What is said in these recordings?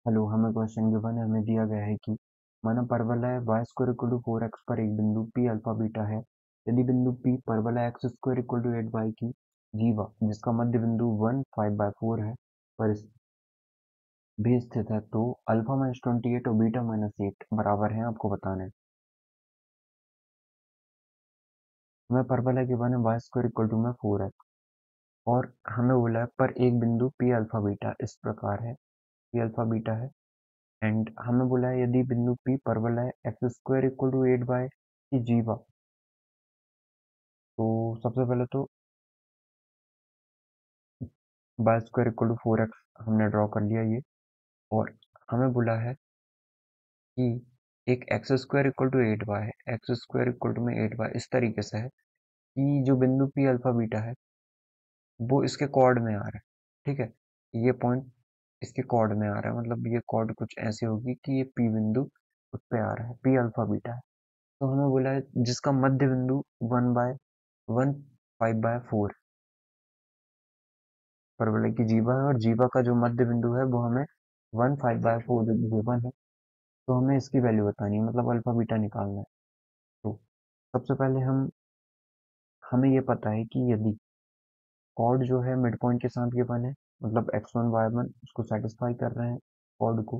Hello, हमें question given है, हमें दिया गया है कि माना परवलय Y square equal to 4x पर एक बिंदु p अल्फा बीटा है। यदि बिंदु p परवलय x square equal to 8y की जीवा जिसका मध्य बिंदु 1 5/4 है पर इस भी स्थित है, तो अल्फा माइनस 28 और बीटा माइनस 8 बराबर है, आपको बताना है। हमें परवलय गिवन है वाई स्क्वायर इक्वल टू में 4x और हमें बोला है पर एक बिंदु p अल्फा बीटा इस प्रकार है, p अल्फा बीटा है। एंड हमें बोला है यदि बिंदु P परवलय x square equal to 8y की जीवा, तो सबसे पहले तो Y square equal to 4x हमने ड्रॉ कर लिया ये। और हमें बोला है कि एक x square equal to 8y है, एक्स स्क्वायर इक्वल टू में 8y इस तरीके से है कि जो बिंदु P अल्फा बीटा है वो इसके कॉर्ड में आ रहा है। ठीक है, ये पॉइंट इसके कॉर्ड में आ रहा है, मतलब ये कॉर्ड कुछ ऐसी होगी कि ये P बिंदु उस पे आ रहा है, P अल्फा बीटा है। तो हमें बोला है जिसका मध्य बिंदु 1/1 5/4 परवलय की जीवा है और जीवा का जो मध्य बिंदु है वो हमें 1 5/4 गिवन है। तो हमें इसकी वैल्यू बतानी है, मतलब अल्फा बीटा निकालना है। तो सबसे पहले हमें ये पता है कि यदि कॉर्ड जो है मिड पॉइंट के साथ गिवन है, मतलब x1 y1 उसको सेटिस्फाई कर रहे हैं, कॉर्ड को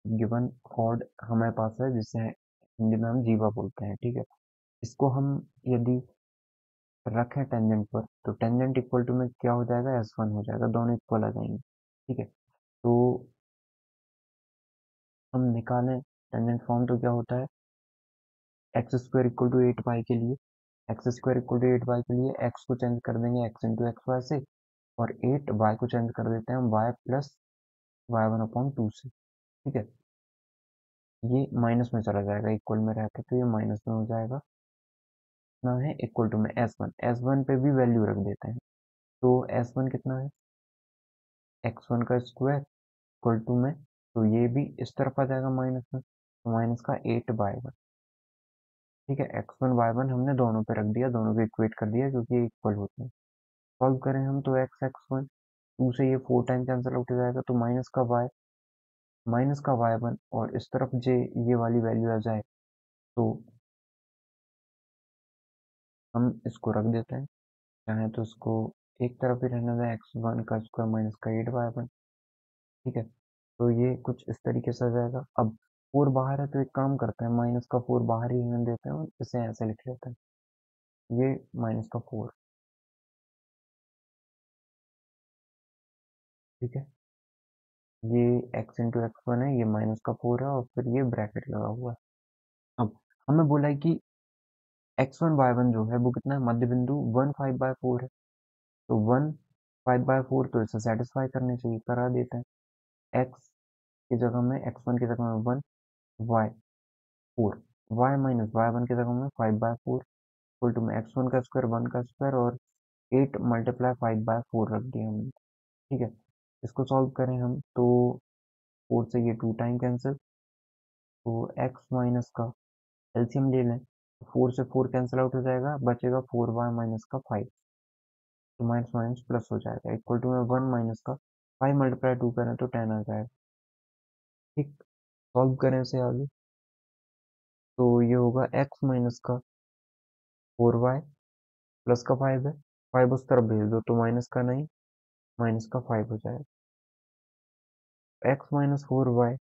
गिवन कॉर्ड हमारे पास है जिसे हिंदी में हम जीवा बोलते हैं। ठीक है, इसको हम यदि रखें टेंजेंट पर, तो टेंजेंट इक्वल टू में क्या हो जाएगा, s1 हो जाएगा, दोनों इक्वल आ जाएंगे। ठीक है, तो हम निकालें टेंजेंट फॉर्म, तो क्या होता है x square equal to 8y के लिए, x square equal to 8y के लिए एक्स को चेंज कर देंगे एक्स इंटू एक्स वाई से, और 8y को चेंज कर देते हैं y प्लस y1/2 से। ठीक है, ये माइनस में चला जाएगा, इक्वल में रहकर तो ये माइनस में हो जाएगा ना, है इक्वल टू में एस वन पे भी वैल्यू रख देते हैं। तो s1 कितना है, x1 का स्क्वायर इक्वल टू में, तो ये भी इस तरफ आ जाएगा माइनस में, तो माइनस का 8/1। ठीक है, x1 y1 हमने दोनों पे रख दिया, दोनों को इक्वेट कर दिया क्योंकि इक्वल होते हैं। सॉल्व करें हम तो x1 2 से ये 4 टाइम कैंसिल आउट हो जाएगा, तो माइनस का y1 और इस तरफ जे ये वाली वैल्यू आ जाए तो हम इसको रख देते हैं। चाहे तो इसको एक तरफ ही रहने दें, x1 का स्क्वायर माइनस का 8/1। ठीक है, तो ये कुछ इस तरीके से आ जाएगा। अब 4 बाहर है तो एक काम करते हैं, माइनस का 4 बाहर ही रहने देते हैं और इसे ऐसे लिख लेते हैं, ये माइनस का 4। ठीक है, ये x इंटू x1 है, ये माइनस का 4 है और फिर ये ब्रैकेट लगा हुआ है। अब हमें बोला है कि x1 y1 जो है वो कितना है, मध्य बिंदु 1 5/4 है, तो 1 5/4 तो इसे सेटिस्फाई करने चाहिए, करा देते हैं। x की जगह में x1 की जगह में 1, y 4, y माइनस y1 की जगह में 5/4 इक्वल टू में x1 का स्क्वायर 1 का स्क्वायर और 8 मल्टीप्लाई 5/4 रख दिया हमने। ठीक है, इसको सॉल्व करें हम तो 4 से ये 2 टाइम कैंसिल, तो x माइनस का एलसीएम ले लें, 4 से 4 कैंसिल आउट हो जाएगा, बचेगा 4y माइनस का 5, तो माइनस माइनस प्लस हो जाएगा, इक्वल टू में 1 माइनस का 5 मल्टीप्लाई 2 करें तो 10 आ जाएगा। ठीक, सॉल्व करें इसे आगे, तो ये होगा x माइनस का 4y प्लस का 5 है, 5 उस तरफ भेज दो तो माइनस का 9 माइनस का 5 हो जाएगा। x माइनस 4y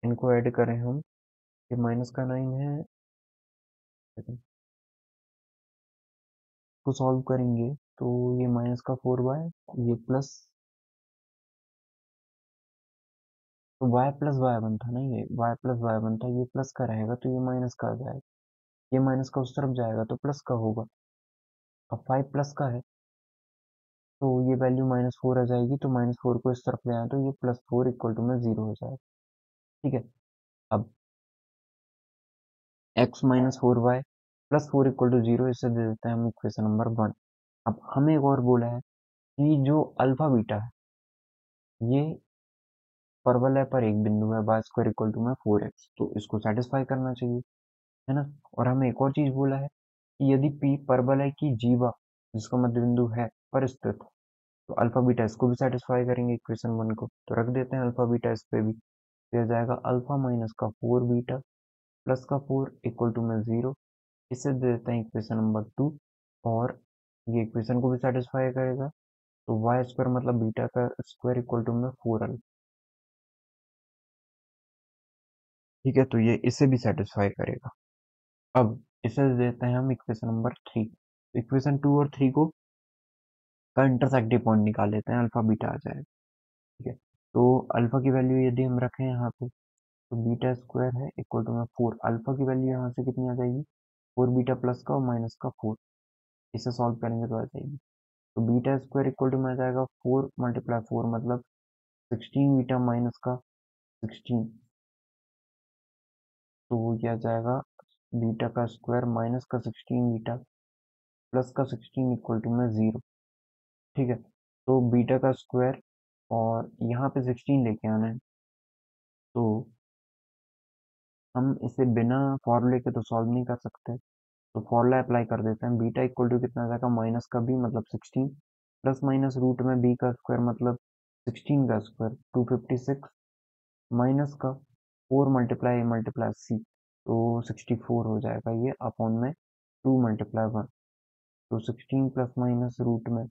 इनको ऐड करें हम, ये माइनस का 9 है, को सॉल्व करेंगे तो ये माइनस का 4y, ये प्लस, तो y प्लस y1 था ना, ये y प्लस y1 था, ये प्लस का रहेगा तो ये माइनस का आ जाएगा, ये माइनस का उस तरफ जाएगा तो प्लस का होगा। अब 5 प्लस का है तो ये वैल्यू -4 आ जाएगी, तो -4 को इस तरफ ले आए तो ये +4 इक्वल टू में 0 हो जाएगा। ठीक है, अब x minus 4y plus 4 equal to 0 इसे दे देते हैं हम इक्वेशन नंबर 1। अब हमें एक और बोला है कि जो अल्फा बीटा है ये परवलय पर एक बिंदु है y स्क्वायर इक्वल टू में 4x, तो इसको सेटिस्फाई करना चाहिए, है ना। और हमें एक और चीज बोला है कि यदि p परवलय की जीवा जिसका मध्य बिंदु है पर स्थित, तो अल्फा बीटा इसको भी सेटिस्फाई करेंगे इक्वेशन 1 को, तो रख देते हैं अल्फा बीटा इस पे भी, तो यह जाएगा अल्फा माइनस का 4 बीटा प्लस का 4 इक्वल टू में 0। इसे दे देते हैं इक्वेशन नंबर 2, और ये इक्वेशन को भी सेटिस्फाई करेगा, तो वाई स्क्वायर मतलब बीटा का स्क्वायर इक्वल टू में 4 ठीक है, तो ये इसे भी सेटिस्फाई करेगा। अब इसे देते हैं हम इक्वेशन नंबर 3, इक्वेशन 2 और 3 को का इंटरसेक्टिव पॉइंट निकाल लेते हैं, अल्फा बीटा आ जाएगा। ठीक है, तो अल्फा की वैल्यू यदि हम रखें यहाँ पे, तो बीटा स्क्वायर है इक्वल टू में 4, अल्फा की वैल्यू यहाँ से कितनी आ जाएगी, 4 बीटा प्लस का और माइनस का 4, इसे सॉल्व करेंगे तो आ जाएगी, तो बीटा स्क्वायर इक्वल टू में आ जाएगा 4 मल्टीप्लाई 4 मतलब 16 बीटा माइनस का 16, तो वो क्या जाएगा, बीटा का स्क्वायर माइनस का 16 बीटा प्लस का 16 इक्वल टू में 0। ठीक है, तो बीटा का स्क्वायर और यहाँ पे 16 लेके आना है, तो हम इसे बिना फॉर्मूले के तो सॉल्व नहीं कर सकते, तो फॉर्मूला अप्लाई कर देते हैं, बीटा इक्वल टू कितना आ जाएगा, माइनस का बी मतलब 16 प्लस माइनस रूट में बी का स्क्वायर मतलब 16 का स्क्वायर 256 माइनस का 4 मल्टीप्लाई सी, तो 64 हो जाएगा ये अपॉन में 2 मल्टीप्लाई 1, तो 16 प्लस माइनस रूट में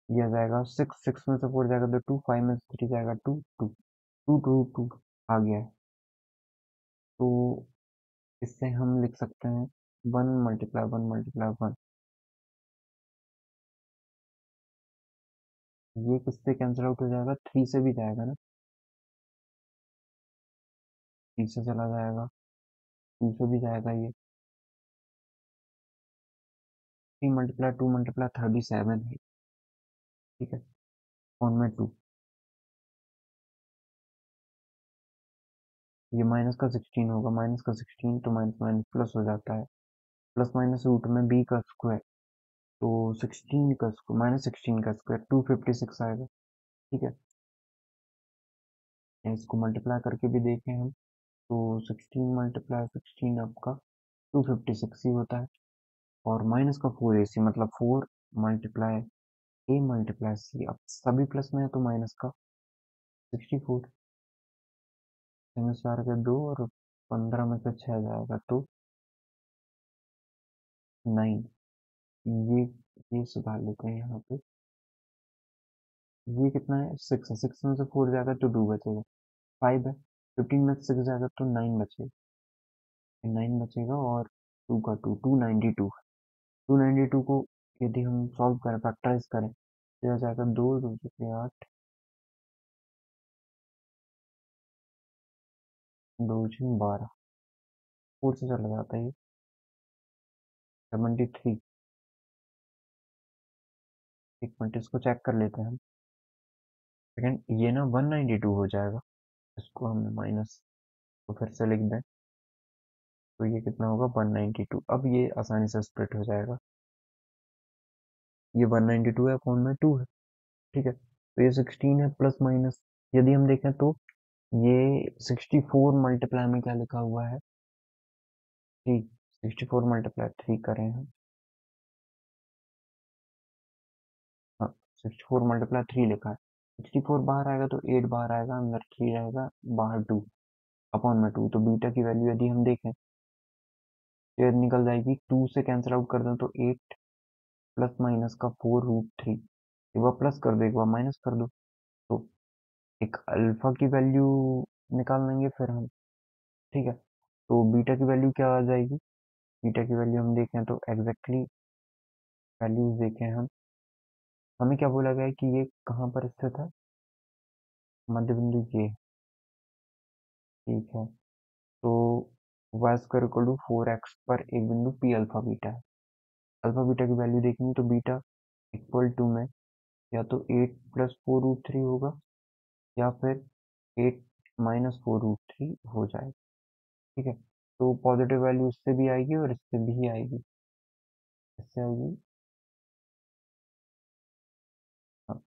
दिया जाएगा 6, 6 में से 4 जाएगा तो 2, 5 में से 3 जाएगा 2, 2, 2, 2, 2 आ गया है, तो इससे हम लिख सकते हैं 1 मल्टीप्लाई 1 ये किससे कैंसिल आउट हो जाएगा, 3 से भी जाएगा ना, 3 से चला जाएगा, 2 से भी जाएगा ये, 3 मल्टीप्लाई 2 मल्टीप्लाई 37 है। ठीक है, वन में 2, ये माइनस का 16 होगा, माइनस का 16 तो माइनस माइनस प्लस हो जाता है, प्लस माइनस रूट में बी का स्क्वायर, तो 16 का स्क्वायर माइनस 16 का स्क्वायर 256 आएगा। ठीक है, इसको मल्टीप्लाई करके भी देखें हम, तो 16 मल्टीप्लाई 16 आपका 256 ही होता है, और माइनस का 4ac मतलब 4 मल्टीप्लाई ए मल्टीप्लाई सी, अब सभी प्लस में है तो माइनस का 64, में 4 के 2 और 15 में से 6 जाएगा तो 9, ये ये सुधार लेते हैं यहाँ पे, ये कितना है 6 है, 6 में से 4 जाएगा तो 2 बचेगा, 5 है, 15 में से 6 जाएगा तो 9 बचेगा, 9 बचेगा और 2 का 2, 292, 292 को यदि हम सॉल्व करें फैक्टराइज करें तो यह जाएगा 2 2 से 8, 2 से 12, 4 से चला जाता है ये 73, एक मिनट इसको चेक कर लेते हैं हम, सेकंड ये ना 192 हो जाएगा, इसको हम माइनस तो फिर से लिख दें, तो ये कितना होगा 192, अब ये आसानी से स्प्लिट हो जाएगा, ये 192 है अपॉन में 2 है। ठीक है, तो ये 16 है प्लस माइनस, यदि हम देखें तो ये 64 मल्टीप्लाई में क्या लिखा हुआ है 3, 64 मल्टीप्लाई 3 करें हम, हाँ 64 मल्टीप्लाई 3 लिखा है, 64 बाहर आएगा तो 8 बाहर आएगा, अंदर 3 रहेगा, बाहर 2 अपॉन में 2, तो बीटा की वैल्यू यदि हम देखें तो ये निकल जाएगी, 2 से कैंसिल आउट कर दें तो 8 प्लस माइनस का 4√3, एक बार प्लस कर दो एक बार माइनस कर दो, तो एक अल्फा की वैल्यू निकाल लेंगे फिर हम। ठीक है, तो बीटा की वैल्यू क्या आ जाएगी, बीटा की वैल्यू हम देखें तो एग्जैक्टली वैल्यूज देखें हम, हमें क्या बोला गया है कि ये कहाँ पर स्थित है, मध्य बिंदु ये, ठीक है, तो Y square equal to 4x पर एक बिंदु पी अल्फा बीटा है, अल्फा बीटा की वैल्यू देखनी तो बीटा इक्वल टू में या तो 8 प्लस 4√3 होगा या फिर 8 माइनस 4√3 हो जाएगा। ठीक है, तो पॉजिटिव वैल्यू इससे भी आएगी और इससे भी आएगी, इससे आएगी, हाँ,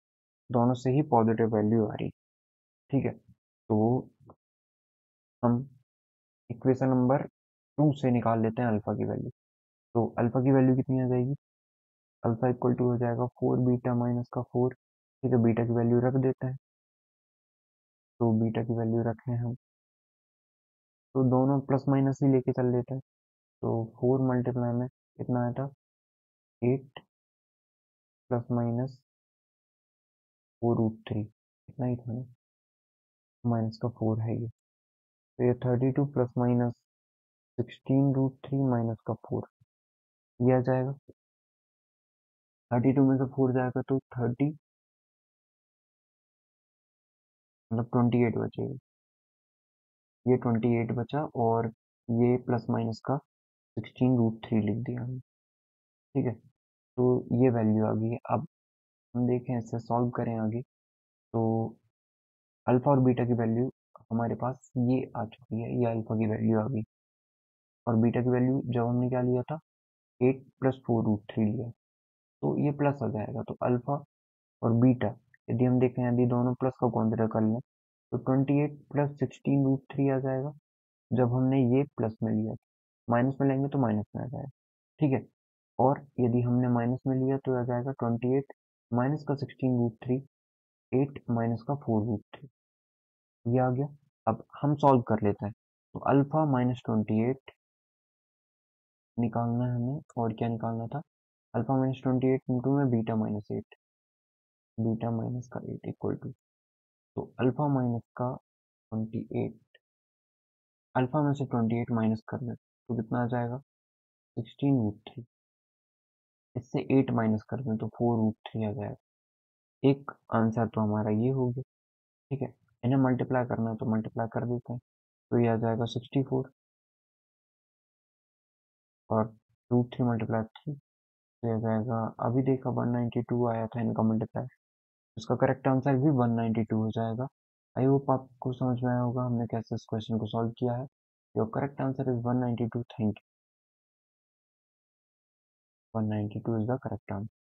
दोनों से ही पॉजिटिव वैल्यू आ रही। ठीक है, तो हम इक्वेशन नंबर 2 से निकाल लेते हैं अल्फा की वैल्यू, तो अल्फा की वैल्यू कितनी आ जाएगी, अल्फा इक्वल टू हो जाएगा 4 बीटा माइनस का 4 ठीक है, बीटा की वैल्यू रख देते हैं। तो बीटा की वैल्यू रखें हम, तो दोनों प्लस माइनस ही लेके चल लेते हैं। तो 4 मल्टीप्लाई में कितना आया था, 8 प्लस माइनस 4√3, इतना ही था ना, माइनस का 4 है ये। तो ये 32 प्लस माइनस 16√3 माइनस का 4, ये आ जाएगा। 32 में से 4 जाएगा तो 30, मतलब 28 बचेगा। ये 28 बचा, और ये प्लस माइनस का 16√3 लिख दिया हमने। ठीक है, तो ये वैल्यू आ गई है। अब हम देखें, इससे सॉल्व करें आगे। तो अल्फा और बीटा की वैल्यू हमारे पास ये आ चुकी है, ये अल्फा की वैल्यू आ गई, और बीटा की वैल्यू जब हमने क्या लिया था, 8 प्लस 4√3 लिया, तो ये प्लस आ जाएगा। तो अल्फा और बीटा, यदि हम देखें, यदि दोनों प्लस का कंसीडर कर लें, तो 28 प्लस 16√3 आ जाएगा। जब हमने ये प्लस में लिया, माइनस में लेंगे तो माइनस में आ जाएगा। ठीक है, और यदि हमने माइनस में लिया तो आ जाएगा 28 माइनस का 16√3, 8 माइनस का 4√3, ये आ गया। अब हम सॉल्व कर लेते हैं। तो अल्फा माइनस 28 निकालना है हमें, और क्या निकालना था, अल्फा माइनस 28 इंटू में बीटा माइनस 8, बीटा माइनस का 8 इक्वल टू, तो अल्फा माइनस का 28, अल्फा में से 28 माइनस कर ले तो कितना आ जाएगा, 16√3। इससे 8 माइनस कर दें तो 4√3 आ जाएगा। एक आंसर तो हमारा ये हो गया। ठीक है, इन्हें मल्टीप्लाई करना है तो मल्टीप्लाई कर देते हैं, तो ये आ जाएगा 64, और √3 मल्टीप्लाई 3, तो ये आ जाएगा, अभी देखा 192 आया था इनका मल्टीप्लाई, इसका करेक्ट आंसर भी 192 हो जाएगा। आई होप आपको समझ में आया होगा हमने कैसे इस क्वेश्चन को सॉल्व किया है। Your correct answer is 192। Thank you. 192 is the correct answer.